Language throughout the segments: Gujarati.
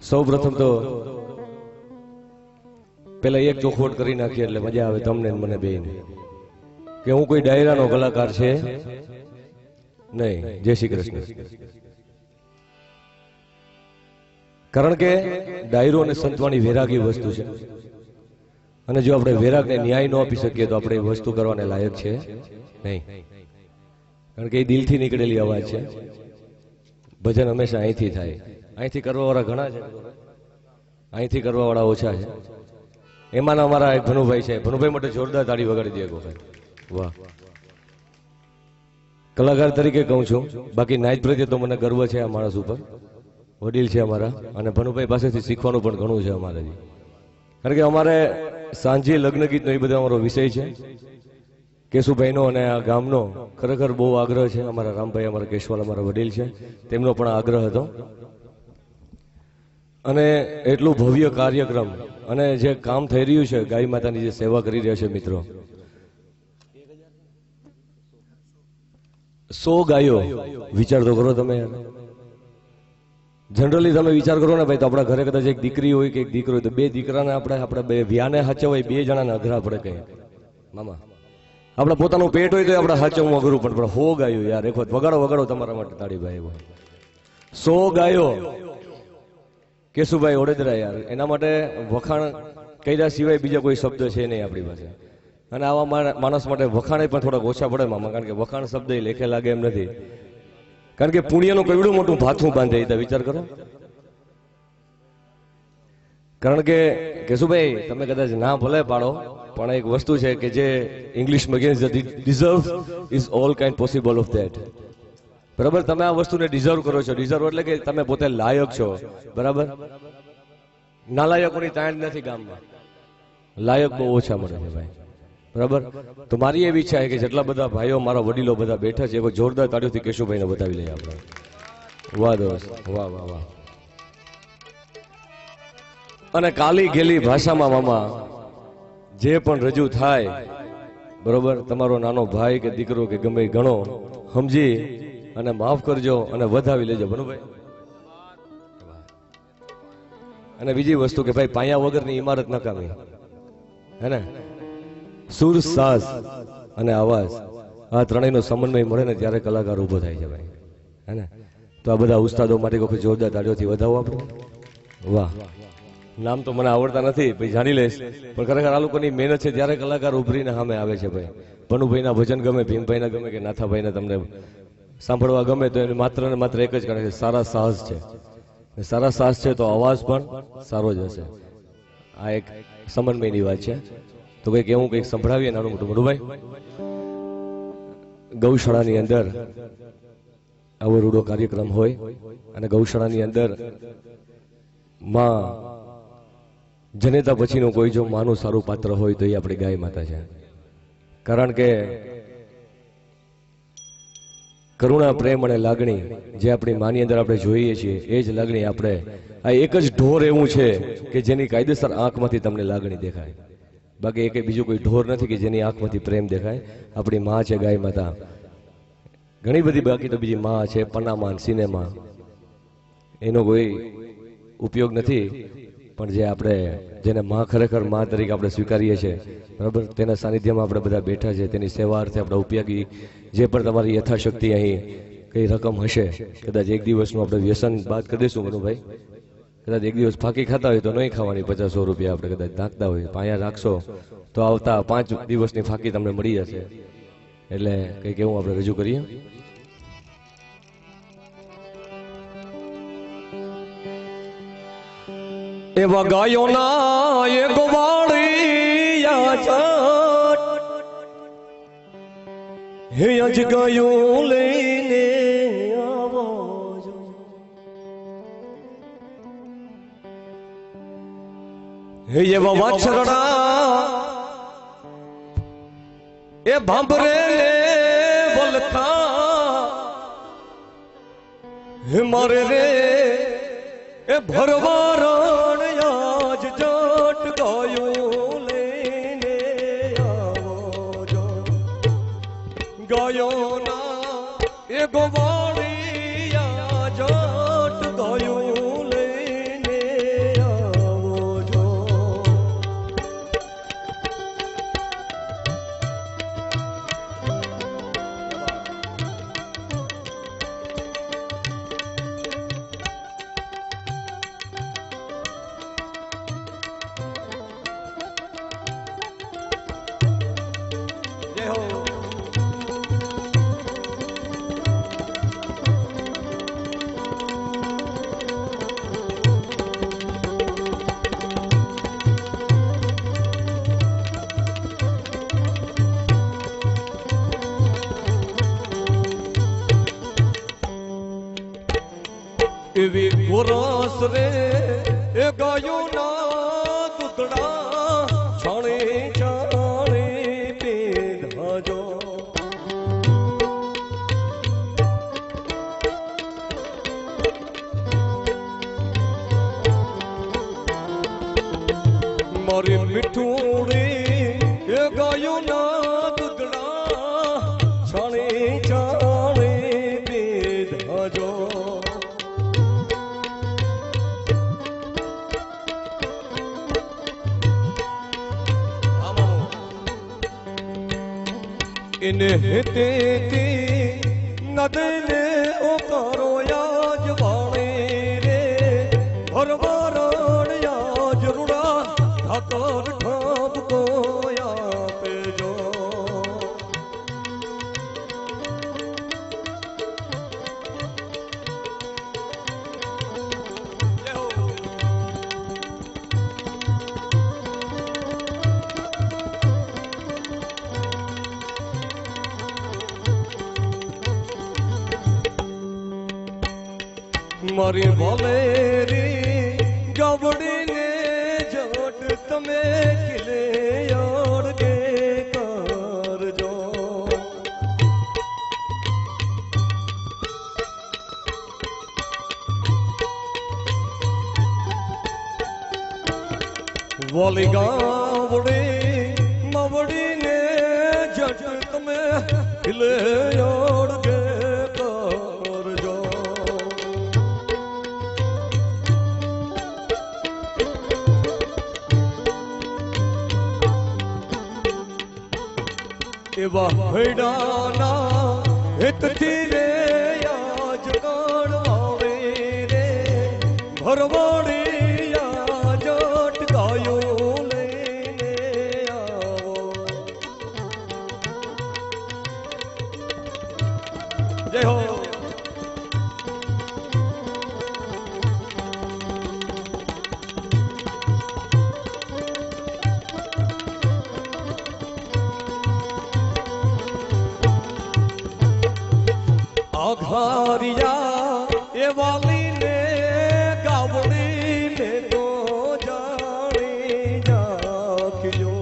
સૌ પ્રથમ તો પેલા એક ચોખવટ કરી નાખીએ એટલે મજા આવે તમને ને મને બેયને કે હું કોઈ ડાયરાનો કલાકાર છે નહીં. જય શ્રી કૃષ્ણ. કારણ કે ડાયરો અને સંતવાણી વૈરાગી વસ્તુ છે અને જો આપણે વૈરાગને ન્યાય ન આપી શકીએ તો આપણે એ વસ્તુ કરવાને લાયક છે નહીં. કારણ કે એ દિલથી નીકળેલી અવાજ છે. ભજન હંમેશા અહીંથી થાય. અહીંથી કરવાવાળા ઘણા છે, અહીંથી કરવાવાળા ઓછા છે. એમાંના અમારા એક ભનુભાઈ છે. ભનુભાઈ માટે જોરદાર તાળી વગાડી દે એક વખત. વાહ. કલાકાર તરીકે કહું છું, બાકી નાઈટ પ્રત્યે તો મને ગર્વ છે આ માણસ ઉપર. વડીલ છે અમારા અને ભનુભાઈ પાસેથી શીખવાનું પણ ઘણું છે અમારે. કારણ કે અમારે સાંજે લગ્ન ગીતનો એ બધો અમારો વિષય છે. કેશુભાઈનો અને આ ગામનો ખરેખર બહુ આગ્રહ છે. અમારા રામભાઈ, અમારા કેશવાલ, અમારા વડીલ છે, તેમનો પણ આગ્રહ હતો. અને એટલું ભવ્ય કાર્યક્રમ અને જે કામ થઈ રહ્યું છે, ગાય માતાની જે સેવા કરી રહ્યા છે મિત્રો, 100 ગાયો. વિચાર તો કરો તમે. જનરલી તમે વિચાર કરો ને ભાઈ, તો આપણા ઘરે કદાચ એક દીકરી હોય કે એક દીકરો હોય તો બે દીકરાને આપણે બે વ્યાને હાચવવા હોય, બે જણાને અઘરા પડે કઈ મામા. આપણે પોતાનું પેટ હોય તો આપણે હાચવવું અઘરું પણ 100 ગાયો યાર. એક વખત વગાડો તમારા માટે તાળી ભાઈ. 100 ગાયો. કેશુભાઈ ઓડેદરા યાર, એના માટે વખાણ કર્યા સિવાય બીજા કોઈ શબ્દ છે નહીં આપણી પાસે. અને આવા માણસ માટે વખાણ પણ થોડાક ઓછા પડે મામા, કારણ કે વખાણ શબ્દ લેખે લાગે એમ નથી. કારણ કે પુણ્યનું કેવડું મોટું ભાથું બાંધે એ વિચાર કરો. કારણ કે કેશુભાઈ તમે કદાચ ના ભલે પાડો પણ એક વસ્તુ છે કે જે ઇંગ્લિશમાં કહે છે, deserve is all kind possible of that. બરાબર, તમે આ વસ્તુને ડિઝર્વ કરો છો. ડિઝર્વ એટલે કે તમે પોતે લાયક છો. બરાબર, નાલાયકોની તાણ નથી ગામમાં, લાયક બહુ ઓછા મળે છે ભાઈ. બરાબર, તો મારી એવી ઈચ્છા છે કે જેટલા બધા ભાઈઓ મારા વડીલો બધા બેઠા છે, કોઈ જોરદાર તાળીઓથી કેશુભાઈને બતાવી લઈએ આપણે. વાહ દોસ્ત, વાહ વાહ વાહ. અને કાલી ગેલી ભાષામાં મામા જે પણ રજૂ થાય, બરોબર, તમારો નાનો ભાઈ કે દીકરો કે ગમે ઘણો સમજી અને માફ કરજો અને વધાવી લેજો બરોબર. અને બીજી વસ્તુ કે ભાઈ, પાયા વગરની ઇમારત નકામી, હે ને. સુર, સાઝ અને અવાજ, આ ત્રણેયનો સમન્વય મળે ને ત્યારે કલાકાર ઉભો થાય છે ભાઈ, હે ને. તો આ બધા ઉસ્તાદો માટે કોઈ જોરદાર તાળીઓથી વધાવો આપણે. વાહ. નામ તો મને આવડતા નથી ભાઈ, જાણી લઈશ, પણ ખરેખર આ લોકોની મહેનત છે ત્યારે કલાકાર ઉભરીને સામે આવે છે ભાઈ. ભનુભાઈના ભજન ગમે, ભીમભાઈના ગમે કે નાથાભાઈના તમને સાંભળવા ગમે તો એને માત્ર ને માત્ર એક જ કારણ છે, સારા સાહસ છે. સારા સાહસ છે તો અવાજ પણ સારો જ હશે. આ એક સમન્વયની વાત છે. તો કંઈક એવું કંઈક સંભળાવીએ નાનું મોટું. ભનુભાઈ, ગૌશાળાની અંદર આવો રૂડો કાર્યક્રમ હોય અને ગૌશાળાની અંદર માં જનેતા પછીનું કોઈ જો માનું સારું પાત્ર હોય તો એ આપણી ગાય માતા છે. કારણ કે કરુણા, પ્રેમ અને લાગણી જે આપણી માની અંદર આપણે જોઈએ છીએ એ જ લાગણી આપણે, આ એક જ ઢોર એવું છે કે જેની કાયદેસર આંખમાંથી તમને લાગણી દેખાય. બાકી એક બીજું કોઈ ઢોર નથી કે જેની આંખમાંથી પ્રેમ દેખાય. આપણી માં છે ગાય માતા. ઘણી બધી બાકી તો બીજી માં છે, પન્નામાં, સિનેમા, એનો કોઈ ઉપયોગ નથી. પણ જે આપણે જેને માં ખરેખર માં તરીકે આપણે સ્વીકારીએ છીએ, બરાબર, તેના સાનિધ્યમાં આપણે બધા બેઠા છે. તેની સેવા અર્થે આપણે ઉપયોગી જે પણ તમારી યથાશક્તિ અહીં કઈ રકમ હશે, કદાચ એક દિવસનું આપણે વ્યસન બાદ કરી દઈશું મનુભાઈ. કદાચ એક દિવસ ફાંકી ખાતા હોય તો નહીં ખાવાની, 50-100 રૂપિયા આપણે કદાચ નાખતા હોય, પાયા રાખશો તો આવતા 5 દિવસની ફાંકી તમને મળી જશે. એટલે કંઈક એવું આપણે રજૂ કરીએ. એવા ગાયોના એક વાળિયા છટ, હે અજ ગાયો લઈને આવો જો. હે એવા વાછરડા એ ભાંભરે ને વલખા, હે મારે રે એ ભરવારણ આજ જટ ગાયો લઈને આવો જો. ગાયોના એ ગોવાળિયા જટ ગાયો લઈને એવી ગોરસ રે એ ગાયો ના દૂધડા છાણે છાણે પીધાજો મારી મીઠું રે એ ગાયો ના દૂધડા છાણે છાણે પીધાજો इने हेतेती नदने ओकारो याज वाणे रे भरवारण याज रुड़ा ठाकर ठाप को पे जो मारी वालेरी गावड़ी ने जट तमे किले यार के कर जो वाली गावड़ी मावड़ी ने जट तमे किले यार के कर जो एवा भेड़ाना हितथी रे याज काढ़वावे रे भरवाड़ी याज अटकायो लेने आवो जय हो आघारिया ए वाली ने गावड़ी ने तो जाने जाखियो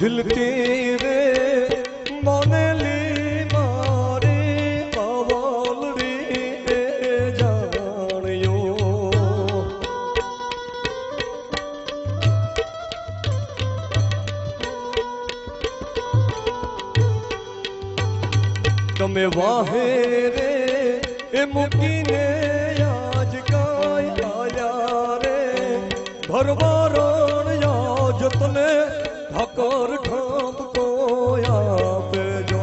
दिल तेरे मानेली मारे पावलड़ी ने जानियो तमे वाहे रे ए मुकीने आज काय आया रे भरवारण याज तने ठाकर ठाप को पे जो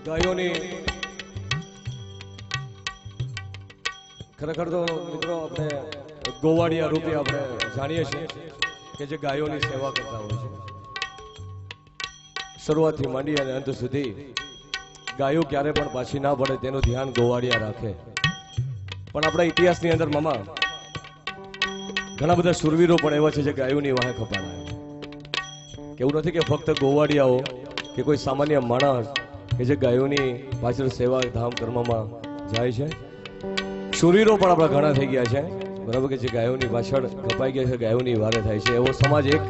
ગાયોની ખરેખર તો મિત્રો આપણે ગોવાળિયા રૂપે આપણે જાણીએ છીએ કે જે ગાયોની સેવા કરતા હોય છે શરૂઆતથી માંડી અને અંત સુધી ગાયો ક્યારે પણ પાછી ના પડે તેનું ધ્યાન ગોવાળિયા રાખે. પણ આપણા ઇતિહાસની અંદર મામા ઘણા બધા શુરવીરો પણ એવા છે જે ગાયોની વાહે ખપાના. કેવું નથી કે ફક્ત ગોવાળિયાઓ કે કોઈ સામાન્ય માણસ કે જે ગાયોની પાછળ સેવા ધામ કર્મમાં જાય છે. શુરવીરો પણ આપણા ઘણા થઈ ગયા છે, બરાબર, કે જે ગાયોની પાછળ કપાઈ ગયા છે, ગાયોની વારે થાય છે. એવો સમાજ એક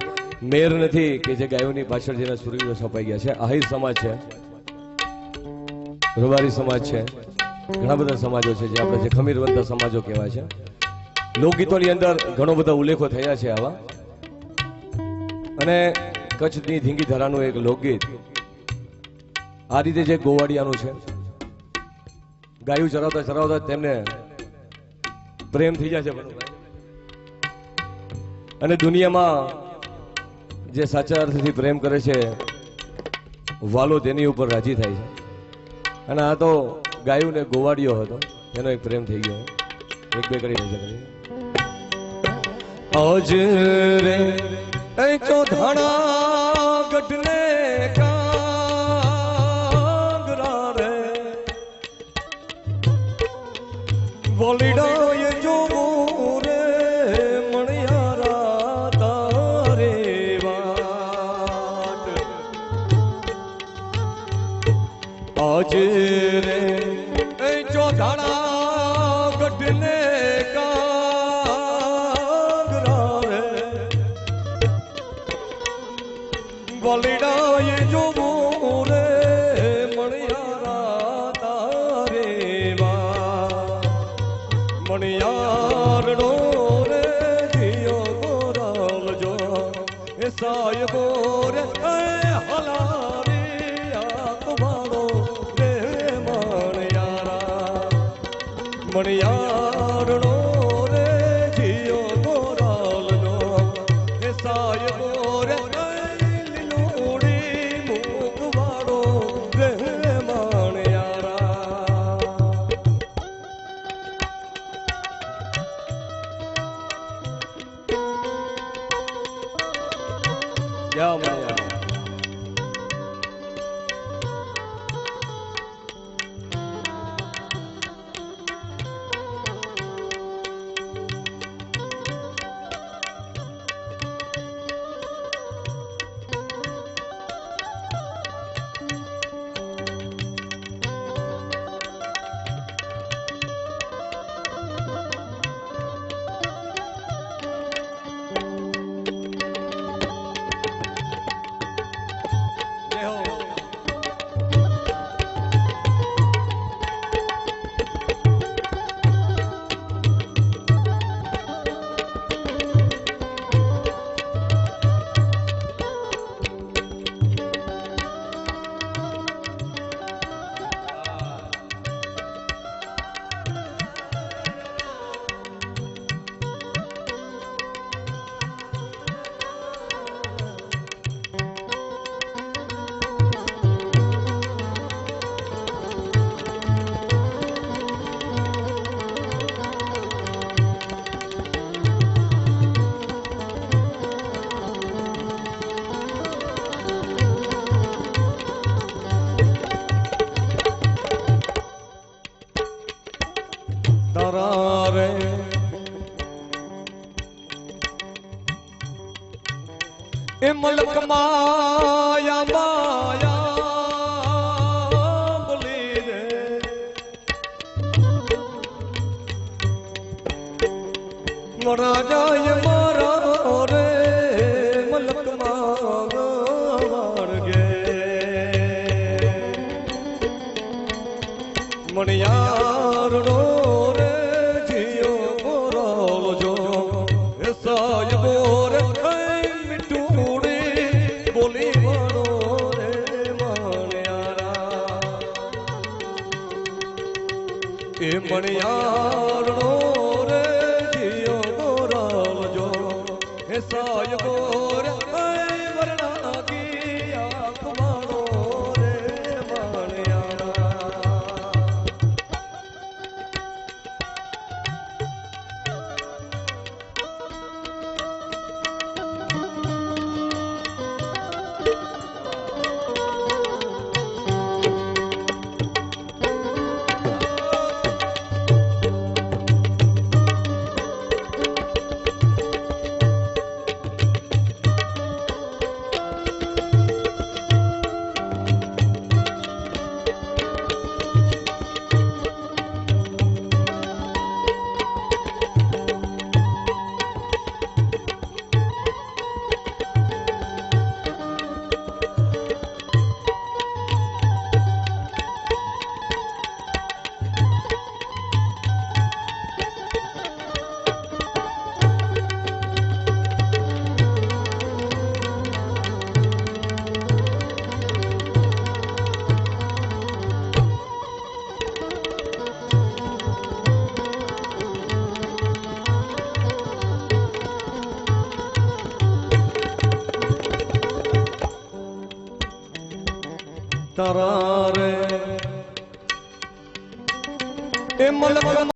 મેર નથી કે જે ગાયોની પાછળ જેના શુરવીરો છપાઈ ગયા છે. આહિર સમાજ છે, રબારી સમાજ છે, ઘણા બધા સમાજો છે જે આપણે જે ખમીરવંતા સમાજો કહેવાય છે. લોકગીતોની અંદર ઘણો બધા ઉલ્લેખો થયા છે આવા. અને કચ્છની ધીંગી ધરાનું એક લોકગીત આ રીતે જે ગોવાળિયાનું છે. ગાયું ચરાવતા ચરાવતા તેમને પ્રેમ થઈ જાય છે અને દુનિયામાં જે સાચા અર્થથી પ્રેમ કરે છે વાલો તેની ઉપર રાજી થાય છે. અને આ તો ગાયું ને ગોવાળિયો હતો, એનો એક પ્રેમ થઈ ગયો. એક બે કરી નજર કરી આજ રે એ ચોધાણા ગઢને કાંગરા રે વોલીડા એ જોવો રે મણિયારા તારે વાટ આજ રે એ ચોધાણા ગઢને વોલીડા એ જોવો રે મણિયારા તારે વા મણિયારનો રે જીયો ગોરાલ જો એ સાયબો રે હલારી આકવાળો રે મણિયારા મણિયારનો રે જીયો ગોરાલ જો એ સાયબો રે Yeah, man. એ મલક માયા માયા બોલી રે મારા જાય મારા રે મલક માગવાડ ગે મણિયારનો રે જીયો ગોરાલ જો એ સાયબો રે એ મણિયારનો રે જીયો ગોરાલ જો એ સાયબો રે વરણા કી આંખવાળો રે મણિયારા તારા રે એ મલક